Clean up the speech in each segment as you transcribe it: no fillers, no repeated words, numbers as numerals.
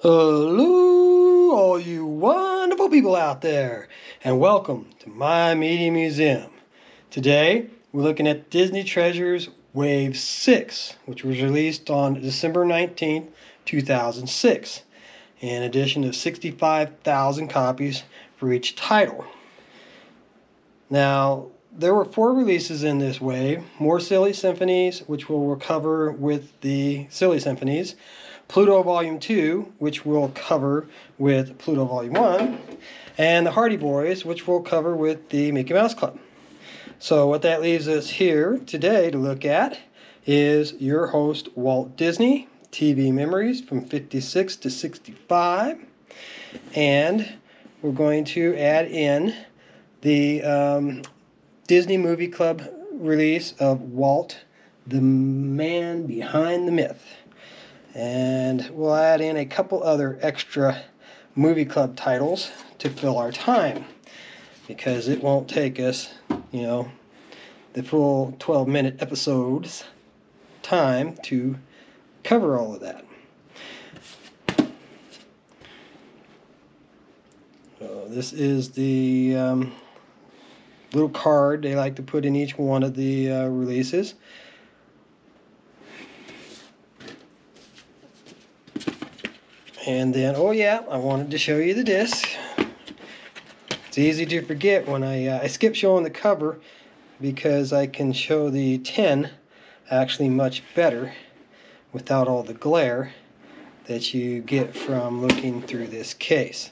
Hello, all you wonderful people out there, and welcome to my Media Museum. Today, we're looking at Disney Treasures Wave 6, which was released on December 19th, 2006, an edition of 65,000 copies for each title. Now, there were 4 releases in this wave: more Silly Symphonies, which we'll cover with the Silly Symphonies; Pluto Volume 2, which we'll cover with Pluto Volume 1, and the Hardy Boys, which we'll cover with the Micky Mouse Club. So what that leaves us here today to look at is your host Walt Disney, TV Memories from 56 to 65, and we're going to add in the Disney Movie Club release of Walt, the Man Behind the Myth. And we'll add in a couple other extra movie club titles to fill our time, because it won't take us, the full 12-minute episodes time to cover all of that. So this is the little card they like to put in each one of the releases. And then, oh yeah, I wanted to show you the disc. It's easy to forget when I skip showing the cover, because I can show the 10 actually much better without all the glare that you get from looking through this case.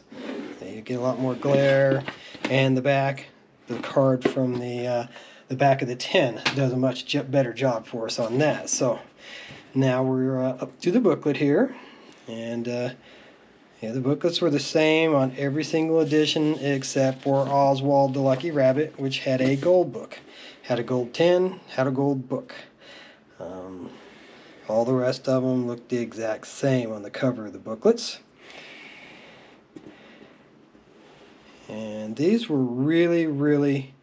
You get a lot more glare, and the back, the card from the back of the 10 does a much better job for us on that. So now we're up to the booklet here. And the booklets were the same on every single edition except for Oswald the Lucky Rabbit, which had a gold book. Had a gold 10, had a gold book. All the rest of them looked the exact same on the cover of the booklets. And these were really, really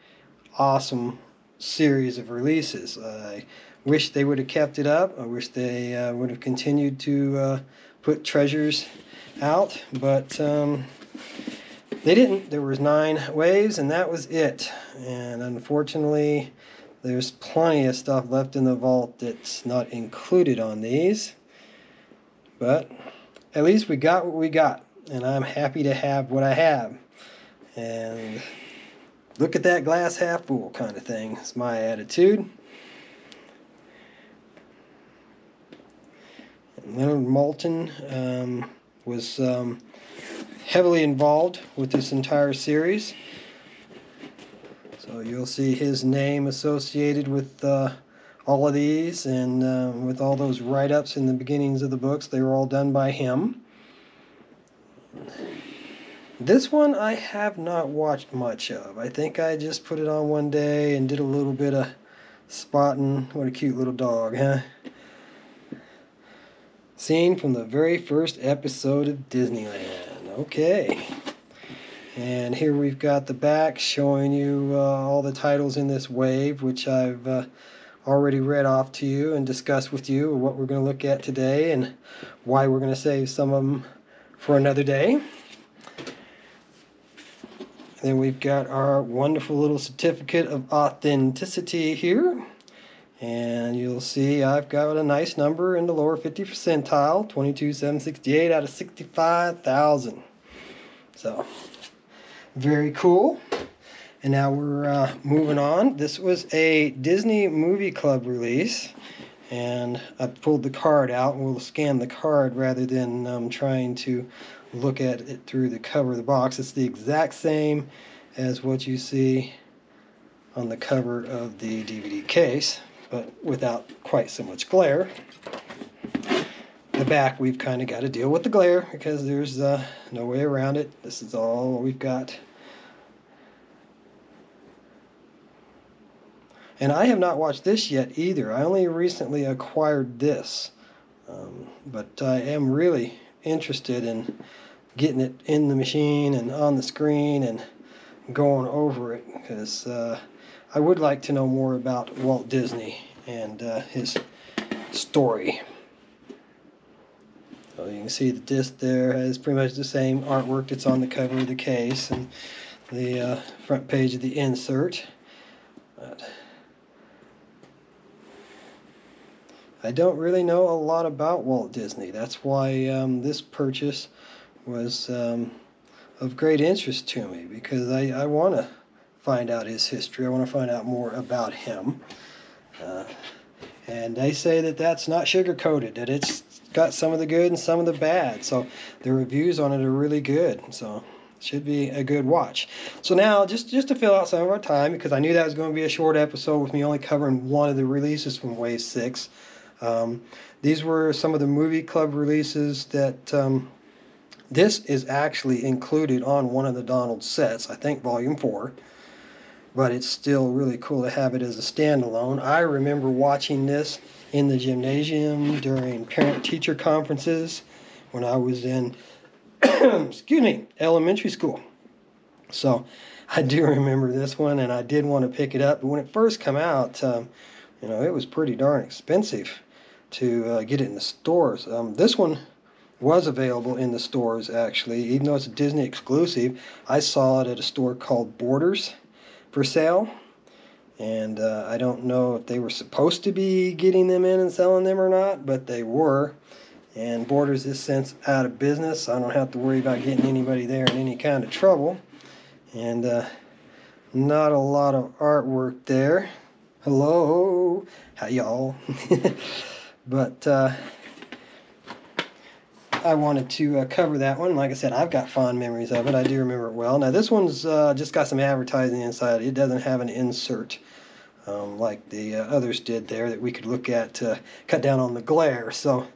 awesome series of releases. I wish they would have kept it up. I wish they would have continued to put treasures out, but they didn't. There was 9 waves, and that was it. And unfortunately, there's plenty of stuff left in the vault that's not included on these. But at least we got what we got, and I'm happy to have what I have. And look at that glass half full kind of thing. It's my attitude. Leonard Maltin was heavily involved with this entire series. So you'll see his name associated with all of these, and with all those write-ups in the beginnings of the books. They were all done by him. This one I have not watched much of. I think I just put it on one day and did a little bit of spotting. What a cute little dog, huh? Scene from the very first episode of Disneyland. Okay. And here we've got the back showing you all the titles in this wave, which I've already read off to you and discussed with you what we're going to look at today and why we're going to save some of them for another day. Then we've got our wonderful little certificate of authenticity here. And you'll see I've got a nice number in the lower 50 percentile, 22,768 out of 65,000. So, very cool. And now we're moving on. This was a Disney Movie Club release. And I pulled the card out, and we'll scan the card rather than trying to look at it through the cover of the box. It's the exact same as what you see on the cover of the DVD case, but without quite so much glare. The back, we've kind of got to deal with the glare because there's no way around it. This is all we've got. And I have not watched this yet either. I only recently acquired this. But I am really interested in getting it in the machine and on the screen and going over it, because I would like to know more about Walt Disney and his story. So you can see the disc there has pretty much the same artwork that's on the cover of the case and the front page of the insert. But I don't really know a lot about Walt Disney. That's why this purchase was of great interest to me, because I want to find out his history. I want to find out more about him. And they say that that's not sugar-coated, that it's got some of the good and some of the bad. So the reviews on it are really good. So it should be a good watch. So now, just to fill out some of our time, because I knew that was going to be a short episode with me only covering one of the releases from Wave 6. These were some of the movie club releases that this is actually included on one of the Donald sets, I think Volume 4. But it's still really cool to have it as a standalone. I remember watching this in the gymnasium during parent-teacher conferences when I was in excuse me, elementary school. So I do remember this one, and I did want to pick it up. But when it first came out, you know, it was pretty darn expensive to get it in the stores. This one was available in the stores, actually. Even though it's a Disney exclusive, I saw it at a store called Borders for sale. And I don't know if they were supposed to be getting them in and selling them or not, but they were. And Borders is since out of business. I don't have to worry about getting anybody there in any kind of trouble. And not a lot of artwork there. Hello, how y'all? But I wanted to cover that one. Like I said, I've got fond memories of it. I do remember it well. Now this one's just got some advertising inside. It doesn't have an insert like the others did there that we could look at to cut down on the glare. So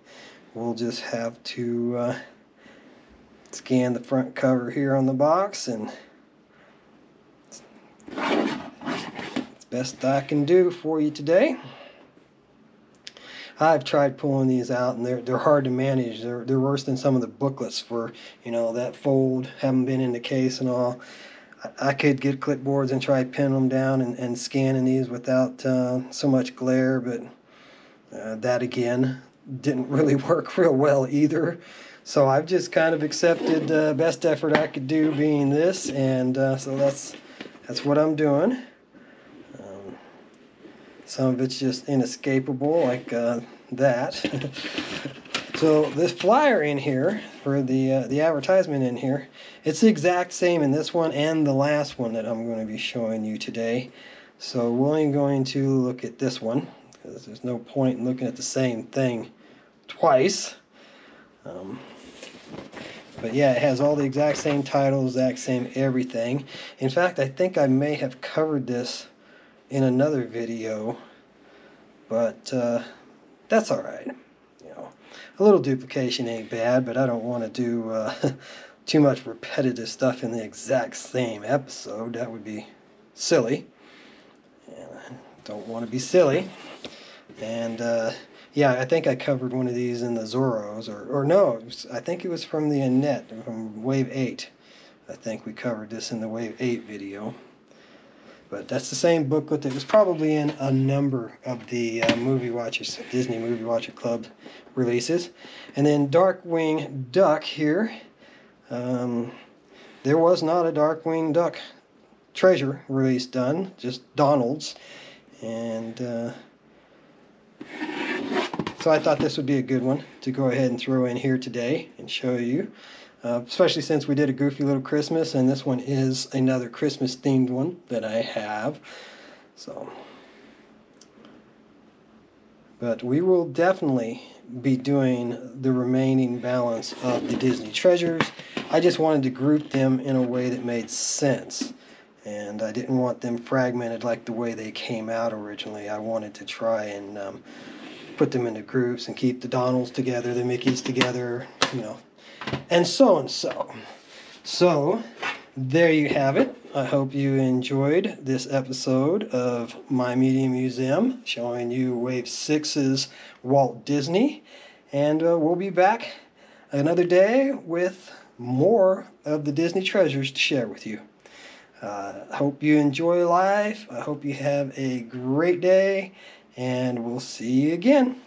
we'll just have to scan the front cover here on the box, and it's best I can do for you today. I've tried pulling these out, and they're hard to manage. They're worse than some of the booklets for, you know, that fold, haven't been in the case and all. I could get clipboards and try pinning them down and scanning these without so much glare, but that again didn't really work real well either. So I've just kind of accepted the best effort I could do being this, and so that's what I'm doing. Some of it's just inescapable, like that. So this flyer in here, for the advertisement in here, it's the exact same in this one and the last one that I'm going to be showing you today. So we're only going to look at this one, because there's no point in looking at the same thing twice. But yeah, it has all the exact same titles, exact same everything. In fact, I think I may have covered this in another video, but that's alright. You know, a little duplication ain't bad, but I don't want to do too much repetitive stuff in the exact same episode. That would be silly, and I don't want to be silly. And yeah, I think I covered one of these in the Zorros, or no, I think it was from the Annette, from Wave 8. I think we covered this in the Wave 8 video. But that's the same booklet that was probably in a number of the Movie Watchers, Disney Movie Watcher Club releases. And then Darkwing Duck here. There was not a Darkwing Duck treasure release done, just Donald's. And so I thought this would be a good one to go ahead and throw in here today and show you. Especially since we did a Goofy Little Christmas, and this one is another Christmas themed one that I have. So, but we will definitely be doing the remaining balance of the Disney treasures. I just wanted to group them in a way that made sense, and I didn't want them fragmented like the way they came out originally. I wanted to try and put them into groups and keep the Donalds together, the Mickeys together, you know, and so and so. So, there you have it. I hope you enjoyed this episode of My Media Museum, showing you Wave 6's Walt Disney. And we'll be back another day with more of the Disney treasures to share with you. I hope you enjoy life. I hope you have a great day, and we'll see you again.